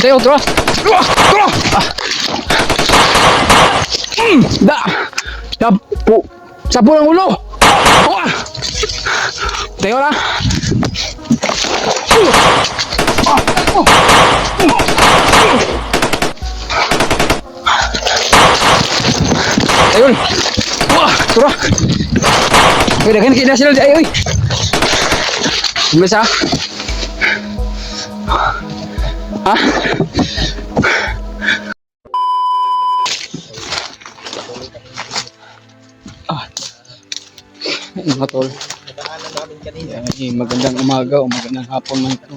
Tayo, tara! Tara! Tara! Da! Sapo! Sapo ng ulo! Oh! Tayo na! Ayun! Wah! Tara! Uy, dagan kita sila di ay! Bisa? Ha? Mga tol. Magandang umaga o magandang hapon man ito.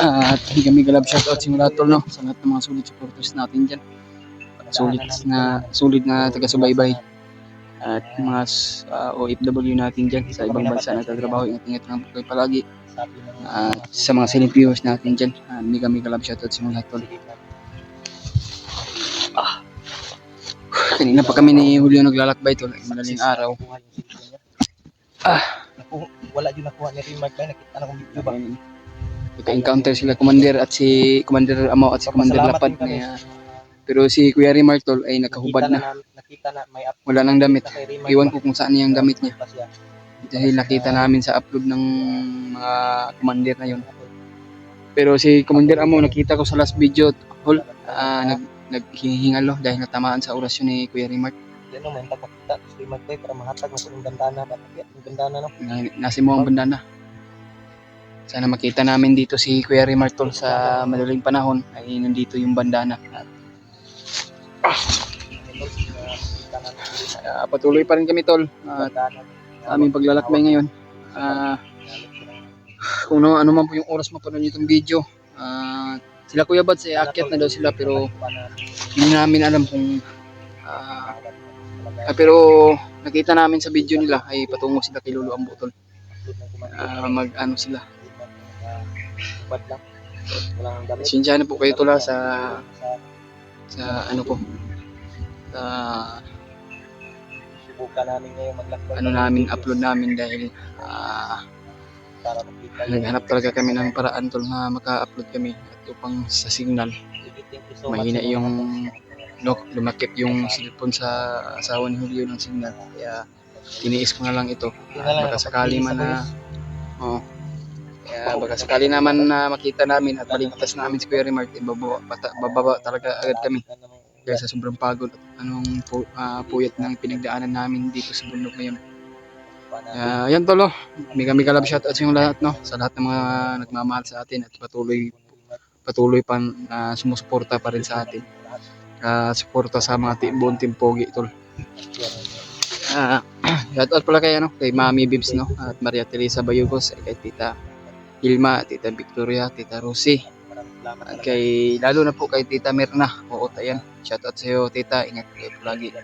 At kami galab shoutout sa mga tol, no? Sa lahat ng mga solid supporters natin dyan. Sulit na taga-subaybay. At mga OFW natin dyan sa ibang bansa na nagtatrabaho. Ingat-ingat lang po kayo palagi. At sa mga silent viewers natin dyan. Kami galab shoutout sa mga tol. Kanina pa kami ni Julio naglalakbay tol. Madaling araw. Wala din nakuha ni Remark ba? Nakita na kong video ba? Nagka-encounter sila Commander at si Commander Amaw at si Commander Lapad. Pero si Kuya Remark tol ay nakahubad na. Wala nang damit. Iwan ko kung saan yung damit niya. Dahil nakita namin sa upload ng mga Commander na yun. Pero si Commander Amaw nakita ko sa last video tol. Naghihingal dahil natamaan sa orasyon ni Kuya Remark. Yan o, may nakakita si Remark ba para mahatag mo sa yung bandana. Yung bandana no? Nasi mo ang bandana. Sana makita namin dito si Kuya Remark tol sa madaling panahon ay nandito yung bandana. Patuloy pa rin kami tol sa aming paglalakbay ngayon. Kung ano man po yung oras mapanood nyo itong video, sila Kuya Bads ay akyat na daw sila pero hindi namin alam kung pero nakita namin sa video nila ay patungo sila kay Lolo Ambo tol. Mag-ano sila. Sinsya na po kayo tula sa ano ko sa subukan namin ngayon maglakbay. Ano namin upload namin dahil naghanap talaga kami ng paraan tol na maka-upload kami at upang sa signal. Mahina yung lumakip yung cellphone sa asawa ni Julio ng signal. Kaya tiniis ko na lang ito. Baka sakali man na baka sakali naman na makita namin at maligtas namin si Kuya Remark, bababa talaga agad kami dahil sa sobrang pagod at anong puyat ng pinagdaanan namin dito sa bundok ngayon. Yan tolo, kami love shoutout sa yung lahat, no? Sa lahat ng mga nagmamahal sa atin at patuloy pa sumusuporta pa rin sa atin. Suporta sa mga buong Team Pogi tol. Shoutout pala kay Mami Bibs, no? At Maria Teresa Bayugos, kay Tita Hilma, Tita Victoria, Tita Rosie, at lalo na po kay Tita Mirna. Ayan, shoutout sa iyo Tita, ingat kayo palagi.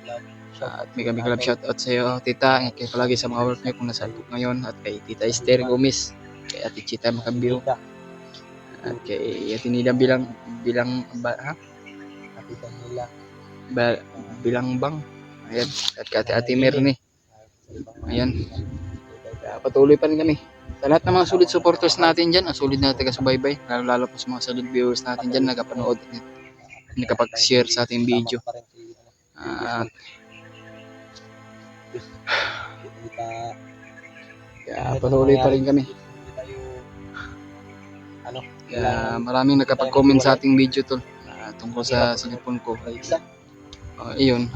At may love shoutout sa iyo Tita, ingat kayo palagi sa mga work niyo kung nasa loob ngayon. At kay Tita Esther Gomez, kay Ate Chita Macambio, at kay Ate Nida bilang bang, ayan, at kay Ate Mirni. Ayan, patuloy pa rin kami. Sa lahat ng mga solid supporters natin dyan, ang solid na taga-subaybay, lalo po sa mga solid viewers natin dyan, nakapanood at nakapag-share sa ating video. Patuloy pa rin kami. Maraming nakapag-comment sa ating video tol tungkol sa cellphone ko. Iyon,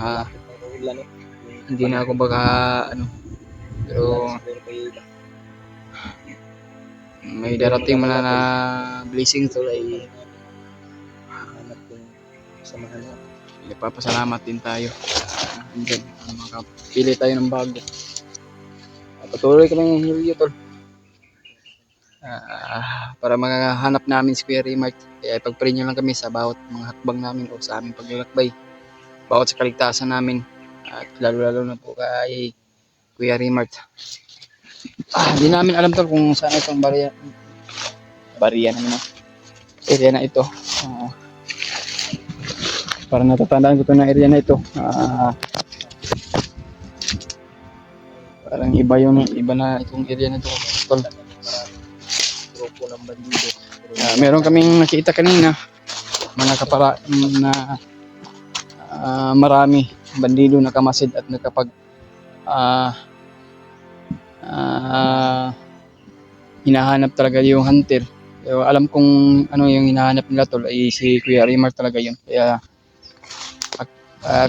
hindi na ako pero may darating man na blessing tol ay papasalamat din tayo. Makapili tayo ng bago. Patuloy kami ng Julio tol para makahanap namin si Kuya Remark. Kaya ipag-pray nyo lang kami sa bawat mga hakbang namin o sa aming paglalakbay, bawat sa kaligtasan namin, at lalo na po kay Kuya Remark. Hindi namin alam tol kung saan itong area na ito. Para natatandaan ko ito na area na ito. Parang iba na itong area na ito tol. Grupo ng bandido. Meron kaming nakita kanina mga kapara na marami bandido nakamasid at nakapag ah, ah, hinahanap talaga yung hunter. Pero alam kong ano yung hinahanap nila tol ay si Kuya Rimar talaga yun. Kaya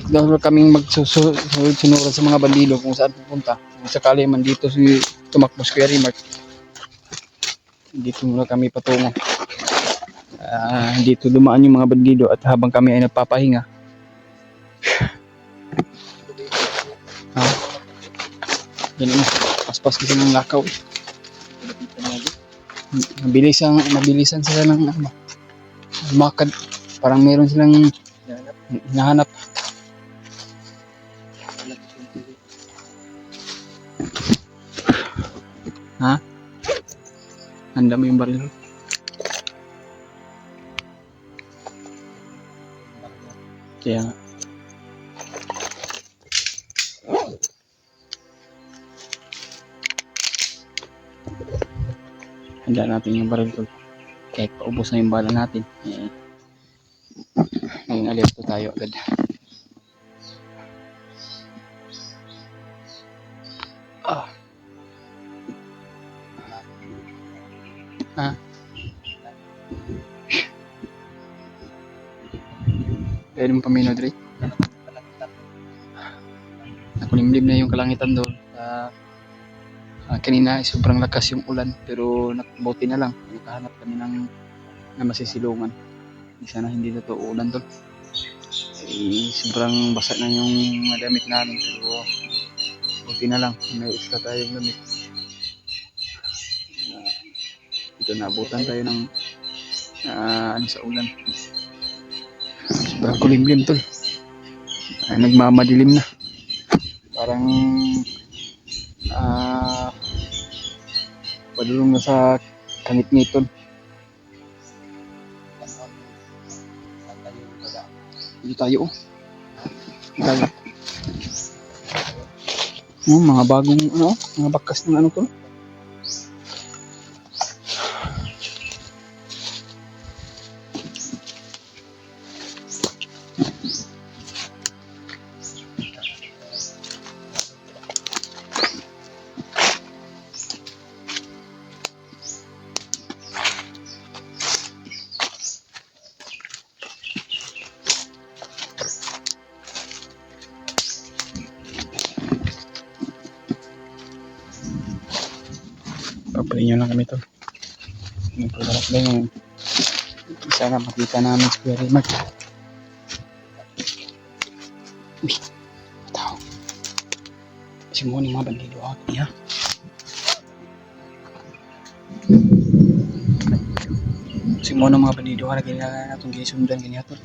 dahil kaming magsusunod sa mga bandido kung saan pupunta. Kung sakali man dito si tumakbo si Kuya Rimar, dito muna kami patungo. Dito dumaan yung mga bandido at habang kami ay nagpapahinga. Yan na, paspas kasi ng lakaw. Mabilisan sila ng ano, makad. Parang meron silang hinahanap. Ha? Handa mo yung baril. Kaya nga. Handa natin yung baril ko. Kahit paubos na yung bala natin. Ngayon alerto tayo agad. Ha? Pwede mo paminaw dre? Nakulimlim na yung kalangitan doon. Kanina sobrang lakas yung ulan pero buti na lang nakahanap kami na masisilungan. Sana hindi na to ulan doon. Sobrang basa na yung madamit namin pero buti na lang may extra tayong damit. Ito naabutan tayo ng ano sa ulan. Sobrang kulimlim tol. Nagmamadilim na. Parang padulong na sa kangit-ngiton. Dito tayo tayo. Mga bagong ano, mga bakas ng ano to. Paparin nyo lang kami to. Yung product lang yun. Sana makita namin si Kuya Rimar. Uy, tao. Kasi mo ni mga bandido ako niya. Kasi mo ng mga bandido ako na kailangan natong gisundan ganyan to.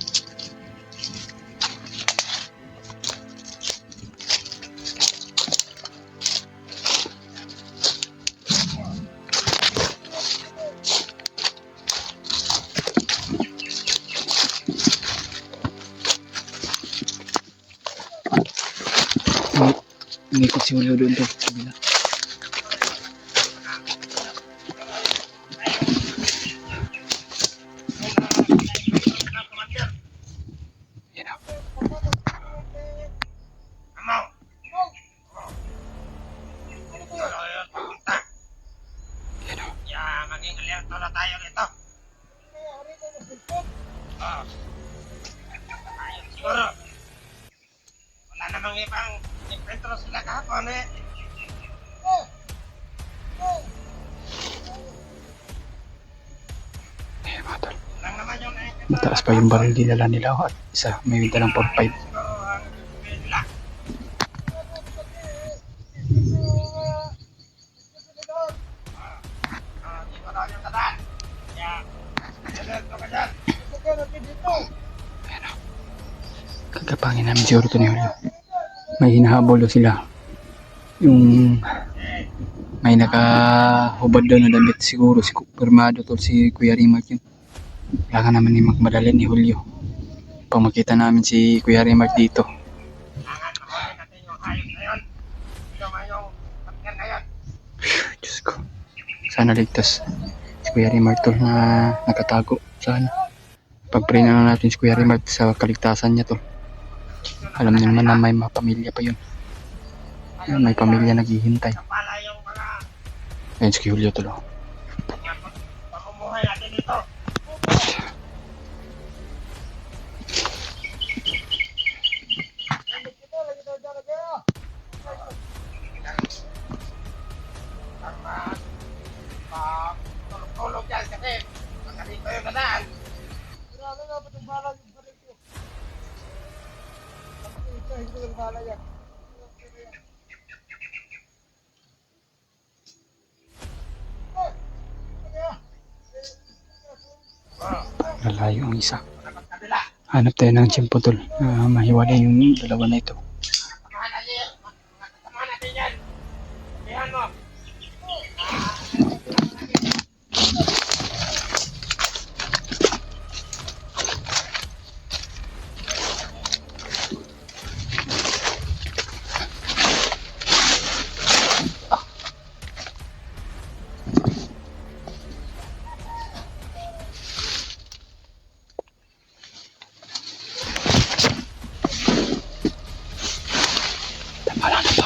Umikot si Julio doon to. Kabila. Yan o. Yan o. Maging alerto na tayo dito. Ayun siguro. Wala namang ibang encuentro sila kahapon eh. Mga tol. Lang naman yung Mataas pa yung baril dinala nila at isa may dalang 4-5. Kagapangin namin siguro ito ni Julio. May hinahabol daw sila. Yung may nakahubad daw na damit siguro si Permado to si Kuya Rimar yun. Kailangan naman ni magmadali ni Julio. Pag makita namin si Kuya Rimar dito. Diyos ko. Sana ligtas si Kuya Rimar tol na nakatago sa ano. Pag-pray na lang natin si Kuya Rimar sa kaligtasan niya tol. Alam niyo naman na may mga pamilya pa yun. May pamilya naghihintay. Kapala yung mga Ayun si Julio tol. pamumuhay natin dito. Tulog yan kasi makalito yung nadaan. Lalayo ang isa. Kabila. Hanap tayo ng tiyempo tol. Mahiwalay yung dalawa na ito. Kasama natin yan. Sabihan mo. Wala na pa.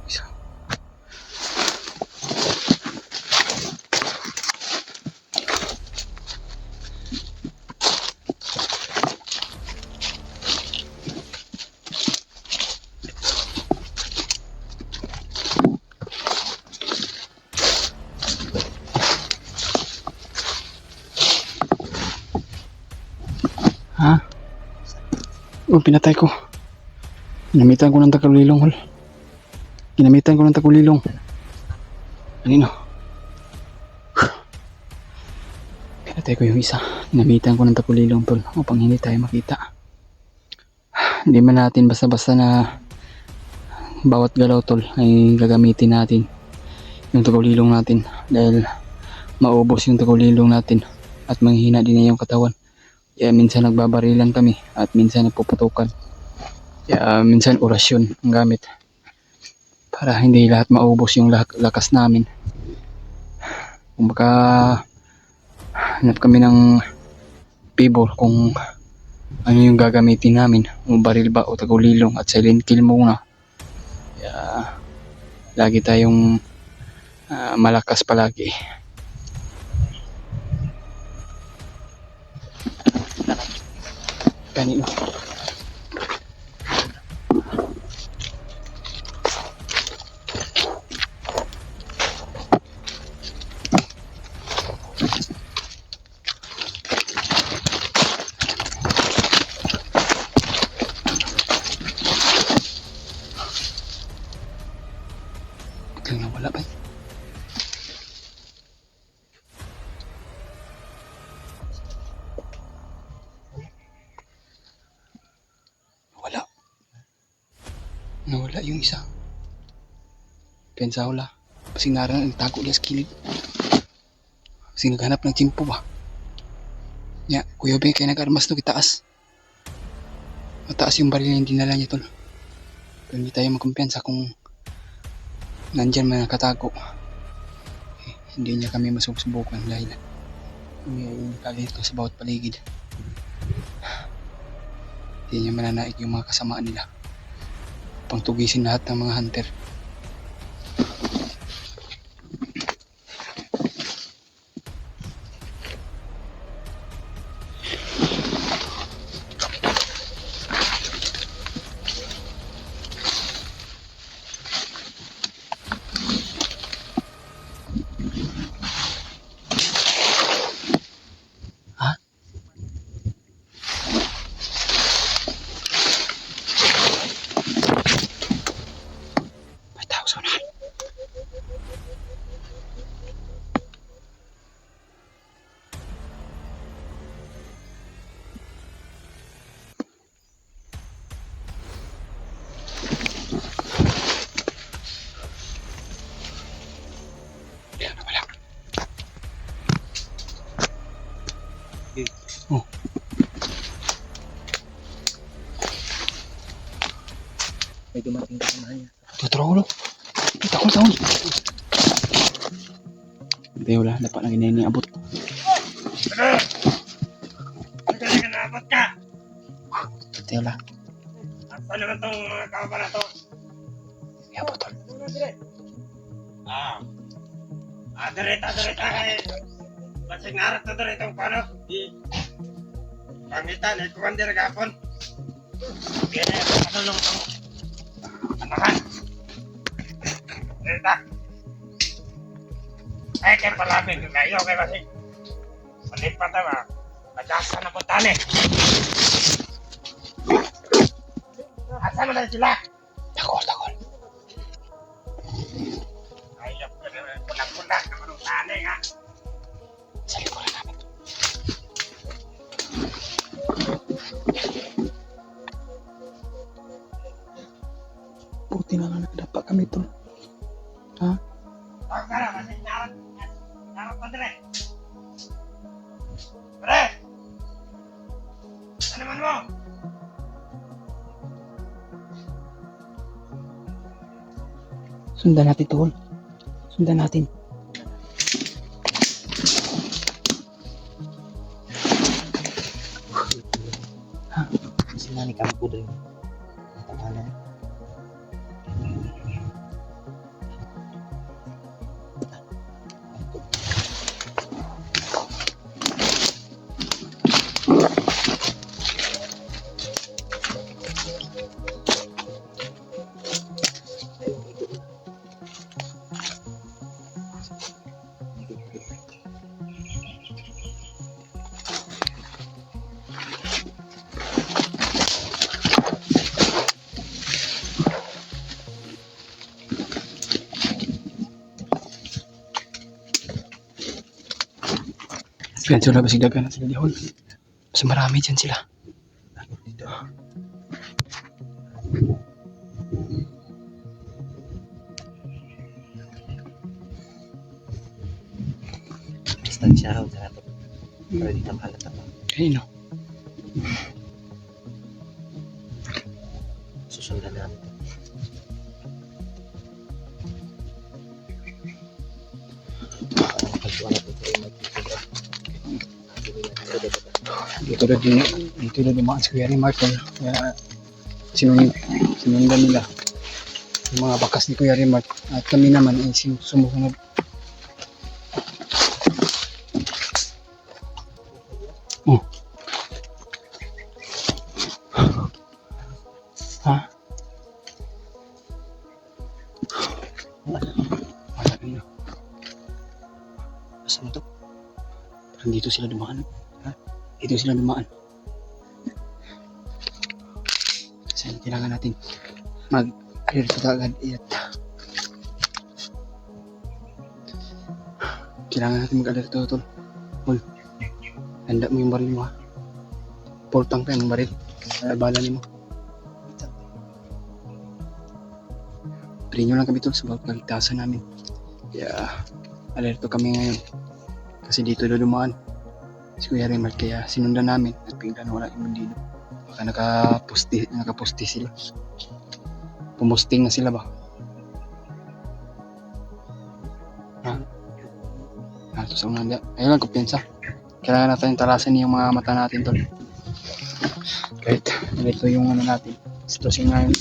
Isa. Ha? Pinatay ko. Ginamitan ko ng takulilong hol. Ginamitan ko ng takulilong. Kanino? Pinatay ko yung isa. Ginamitan ko ng takulilong tol upang hindi tayo makita. Hindi man natin basta-basta na bawat galaw tol ay gagamitin natin yung takulilong natin dahil maubos yung takulilong natin at manghihina din na yung katawan. Kaya minsan nagbabarilan kami at minsan nagpuputukan. Kaya minsan orasyon ang gamit para hindi lahat maubos yung lakas namin. Kung baka hanap kami ng pibor kung ano yung gagamitin namin, kung baril ba o tagulilong at silent kill muna. Kaya lagi tayong malakas palagi. Kanino? Biglang nawala ba? Nawala yung isa. Pensa ko la. Pasing narang nagtago niya sa kilid. Pasing naghanap ng tsimpo ba. Ya, Kuya Ben, kaya nag-armas to kitaas. Mataas yung baril yung dinala niya tol. Pero hindi tayo magkumpiyansa kung nandyan man nakatago. Hindi niya kami masusubukan dahil may kalito sa bawat paligid. Hindi niya mananaig yung mga kasamaan nila. Pangtugisin lahat ng mga hunter. Oh. May dumating ka sa niya. Tuturo ulo. Takol. Hindi, wala. Dapat na ginay abot. Ano? Magaling ka naabot ka. Hindi, wala. Saan naman tong mga kaba na to? Abot, tol. Direta. Basig narat na direta ang paano? Pangitan, kumandir gapon. Kaya patulong tong anahan. Direta. Ay, kaya palabing kayo kay basig. Malipat na ba? Madasa na puntahan eh. Asan mo na sila? Takol. Ayop ko na punak-punak na manong tani nga. Sa likuran namin. Buti na lang nagdapa kami, tol. Ha? Tawag ka na, masig narat pa dire. Pre! Ano naman mo? Sundan natin, tol. Sundan natin. Sila ni kami po rin. Matamalan. Yan sila, basig dagan na sila dihol. Mas marami dyan sila. Dito. Distansya ako sa ato. Para di na mahalata pa. Kanino? Susundan namin ito. Parang kalsuan natin sa imag. Dito na dumaan si Kuya Rimar, tol. Kaya sinundan nila yung mga bakas ni Kuya Rimar. At kami naman ay sumusunod. Oh. Ha? Wala nila. Saan ito? Parang dito sila dumaan. Ha? Dito sila dumaan. Kasi kailangan natin mag-alerto agad. Kailangan natin mag-alerto, tol. Tol, handa mo yung baril mo, ha? Portang ka yung baril. Bala mo. Pari nyo lang kami, tol, sa pagkaligtasan namin. Kaya alerto kami ngayon. Kasi dito na dumaan si Kuya Rimar, kaya sinundan namin at bigla na wala yung bandido. Baka nakapusti sila. Pumusting na sila ba? Ha? Ito sa mga ayun lang, kumpiyansa. Kailangan natin talasan yung mga mata natin, tol. Kahit ito yung ano natin, sitwasyon ngayon,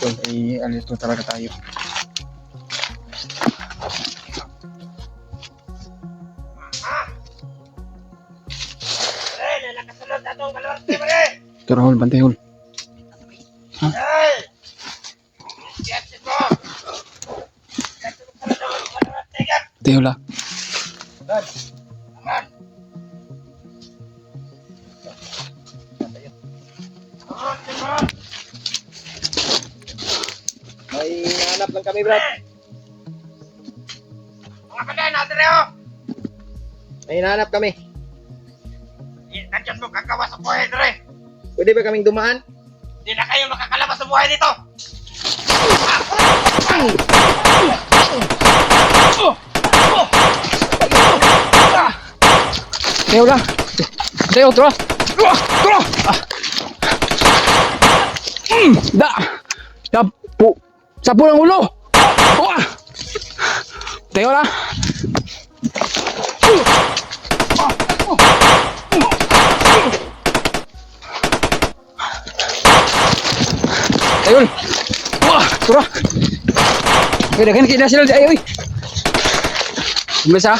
tol, ay alerto talaga tayo. Pre, nakasunod na itong kalawarte, pre! Pero hol, bantay hol. Hey! Siyasin mo! Nakasunod na itong kalawarte, gat! Bantay hol, ha? Aman! Aman, mo! May hanap lang kami, Brad. Mga panday natin rin, oh! May hinahanap kami. Nandiyan mo kagawa sa buhay, Dre! Pwede ba kaming dumaan? Hindi na kayo makakalabas sa buhay nito! Bantay hol, ha? Tayo, tara! Tara! Da! Sapo ng ulo! Tayo na! Tayo! Tara! Kaya kita sila di ayo. Bisa?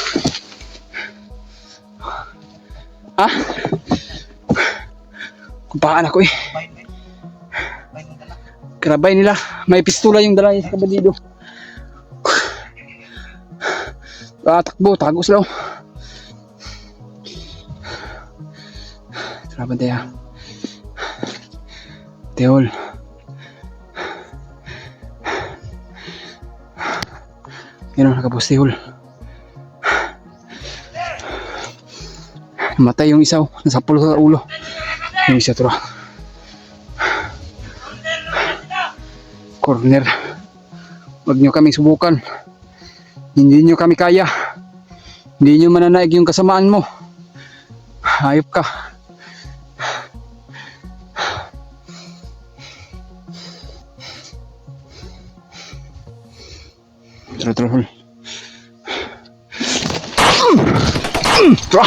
Ha? Kumpaan ako eh. Karabay nila. May pistola yung dala niya sa kabandido. Takbo, tago sila. Tara tayo. Teol. Yan ang nakapostihol. Namatay yung isaw. Nasapul sa ulo. Yung isa tura. Corner. Huwag nyo kaming subukan. Hindi nyo kami kaya. Hindi nyo mananaig yung kasamaan mo. Hayop ka. Tara. Tara. Tara.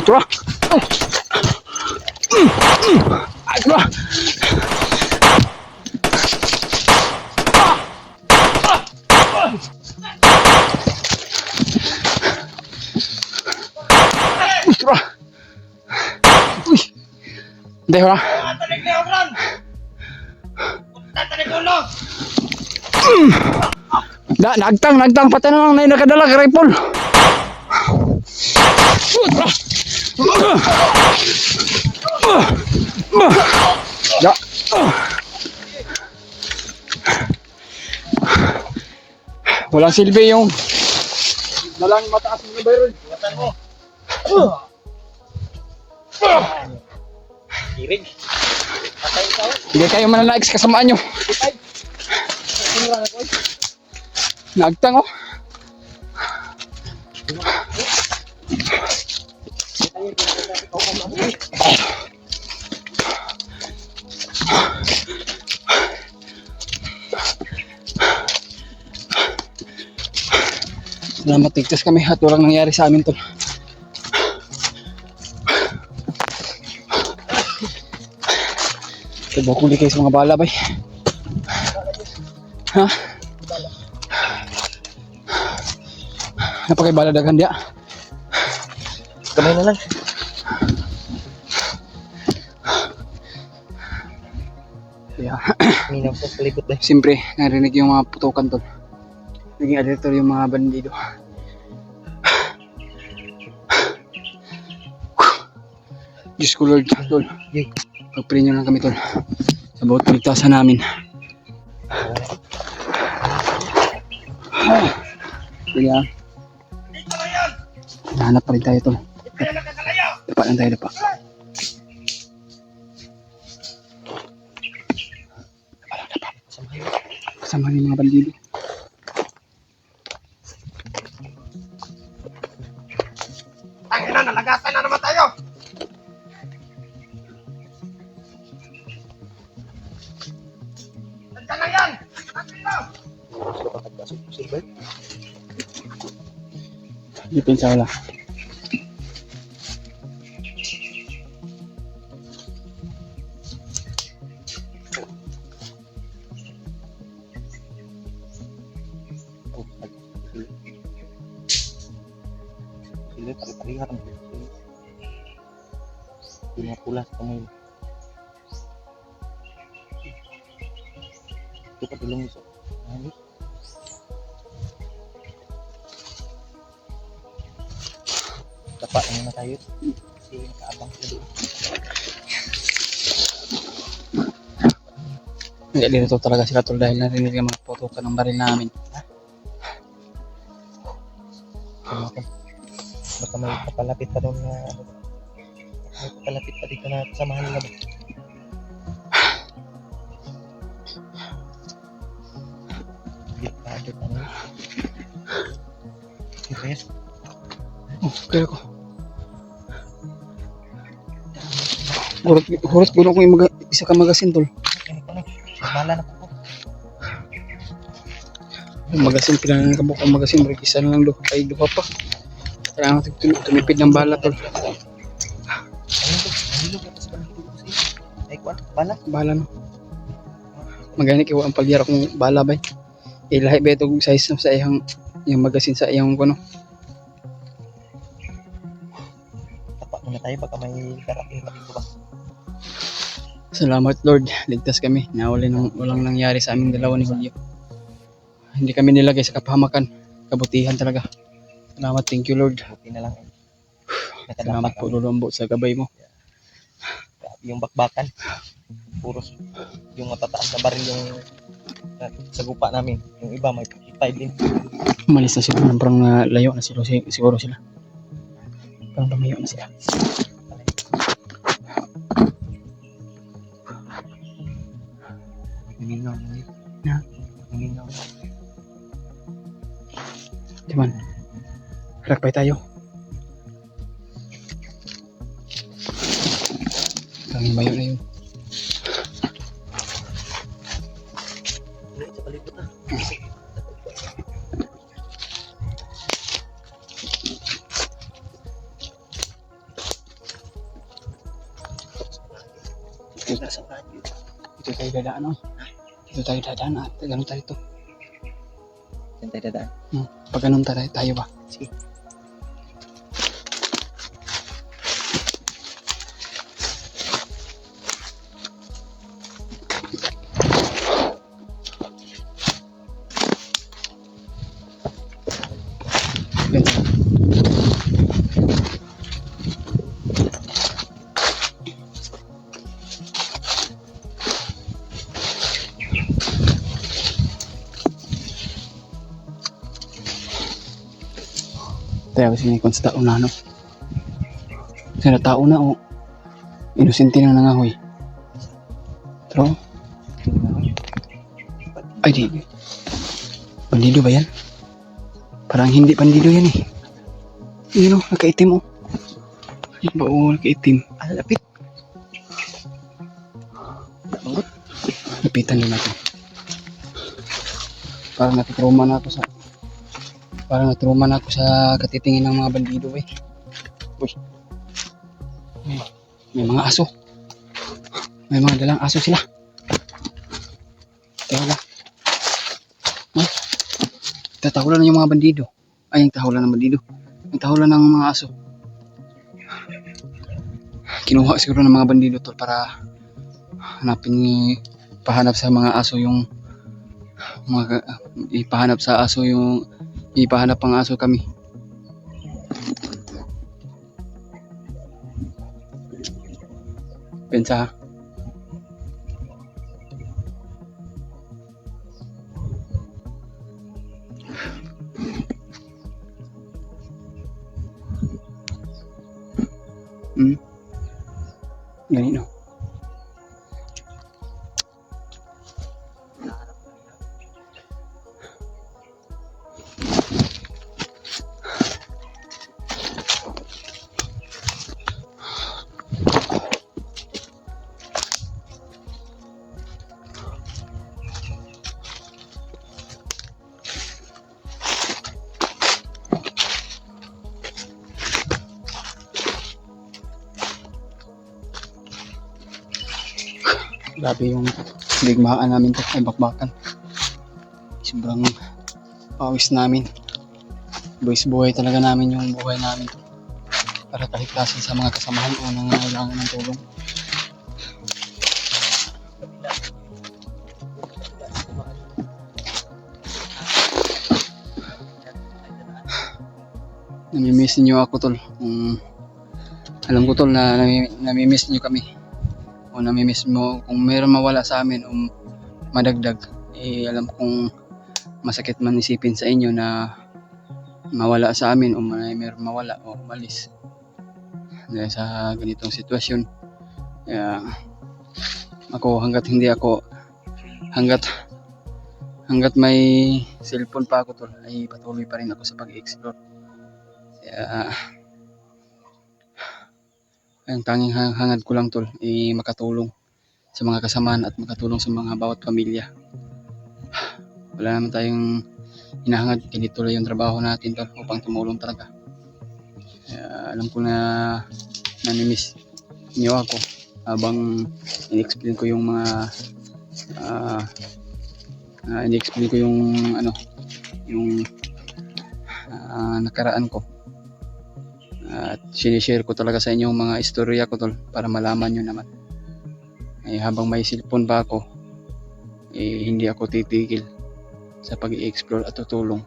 Tara. Tara. Uy. Dahil na. Tanig na yung ron! Tanig ulo! Nagtang pati na lang na nakadala ka rifle. Ya. Walang silbi yung dalang mataas ng baril. Ingatan mo! Kirig! Patay ikaw! Hindi kayo mananaig sa kasamaan nyo. Nagtang oh. Salamat, tigtas kami at walang nangyari sa amin tol. Bukuli kayo sa mga bala bay. Ha? Napakay bala daghan dia. Kamay na lang. Yeah. Minaw sa palibot dahil. Siyempre, narinig yung mga putukan tol. Naging alerto yung mga bandido. Diyos ko Lord, tol. Pag-pray nyo lang kami tol. Sa bawat kaligtasan namin. Kaya, Dito na yan! nahanap pa rin tayo tol. Hindi kayo nakakalayo! Dapa lang tayo, dapa. Kasama yung mga bandido. Tangin na, nalagatan na naman tayo! Nandiyan na yan! Tangin na! Silver. Depensa wala. Silver, pari-parihan. Hindi na pula sa kamay. Ito pa tulong iso. Ano? Tapak na tayo. Kasi nakaabang sila doon. Hindi dito talaga sila tol dahil narinig yung mga putukan ng baril namin. Baka may papalapit pa doon na ano. May papalapit pa dito na kasamahan nila ba? Hindi pa agad ano. Okay. Oh, kaya ko. Hurot ko yung isa ka magasin tol. Ano ko na. Bahala na po. Yung magasin pinangan ka mo kung magasin balik isa na lang do. Ay duha pa. Kailangan tumipid ng bala tol. Nahilog ako sa balik ko siya. Ay kuwan, bala. Bala no. Magani kiwa ang palyar akong bala bay. Ilahi ba itong size sa iyang yung magasin sa iyang kuno. Tapak muna tayo baka may darating pa dito ba. Salamat Lord, ligtas kami. Walang nangyari sa aming dalawa ni Julio. Hindi kami nilagay sa kapahamakan. Kabutihan talaga. Salamat, thank you Lord. Buti na lang. Salamat po Lulombo sa gabay mo. Yung bakbakan. Puros yung matataas na baril yung sa gupa namin. Yung iba may 55 din. Umalis na siguro, parang layo na siguro sila. Parang lumayo na sila. Nanginaw. Ha? Nanginaw. Diman, rakpay tayo. Parang lumayo na yun. Sa palibot na. Dito tayo dadaan oh. Dito tayo dadaan at ganun tayo to. Saan tayo dadaan? Pag ganun tayo ba? Sige. Tayo kasi may sa tao na ano. Sa tao na o. Inusinti na nangahoy. Pero, ay di. Bandido ba yan? Parang hindi bandido yan eh. Yun o, nakaitim o. Ano ba o, nakaitim? Lapit. Lapitan din natin. Parang natutruma na ako sa katitingin ng mga bandido eh. Uy. May mga aso. May mga dalang aso sila. Teka lang. Ay. Tatahulan na yung mga bandido. Ay, yung tahulan ng bandido. Yung tahulan ng mga aso. Kinuha siguro ng mga bandido to para pahanap sa mga aso yung ipahanap ang aso kami. Pensa. Ganito. Grabe yung digmaan namin to ay bakbakan. Sobrang pawis namin. Buhay talaga namin yung buhay namin to. Para kaligtasan sa mga kasamahan o nangangailangan ng tulong. Namimiss niyo ako tol. Alam ko tol na namimiss niyo kami. O namimiss mo kung mayroon mawala sa amin o madagdag, alam kong masakit man isipin sa inyo na mawala sa amin o mayroon mawala o umalis dahil sa ganitong sitwasyon. Kaya ako hanggat may cellphone pa ako tol ay patuloy pa rin ako sa pag-explore. Kaya Ang tanging hangad ko lang tol ay makatulong sa mga kasamaan at makatulong sa mga bawat pamilya. Wala naman tayong hinahangad, hindi tuloy yung trabaho natin tol upang tumulong talaga. Alam ko na namimiss niyo ako habang in-explain ko yung mga in-explain ko yung yung nakaraan ko. At sinishare ko talaga sa inyo yung mga istorya ko tol para malaman nyo naman. Habang may cellphone pa ako, hindi ako titigil sa pag-i-explore at tutulong.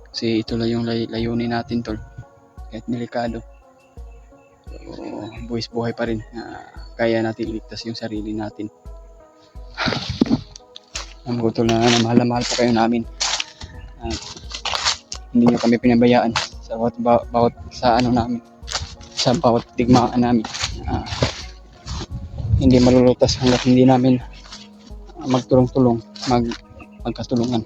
Kasi ito lang yung layunin natin tol. Kahit delikado. So, buwis buhay pa rin. Kaya natin iligtas yung sarili natin. Ang ko tol na mahal na mahal po kayo namin. Hindi nyo kami pinabayaan sa bawat sa namin, sa bawat digmaan namin. Hindi malulutas hanggat hindi namin magtulong-tulong, magkatulungan.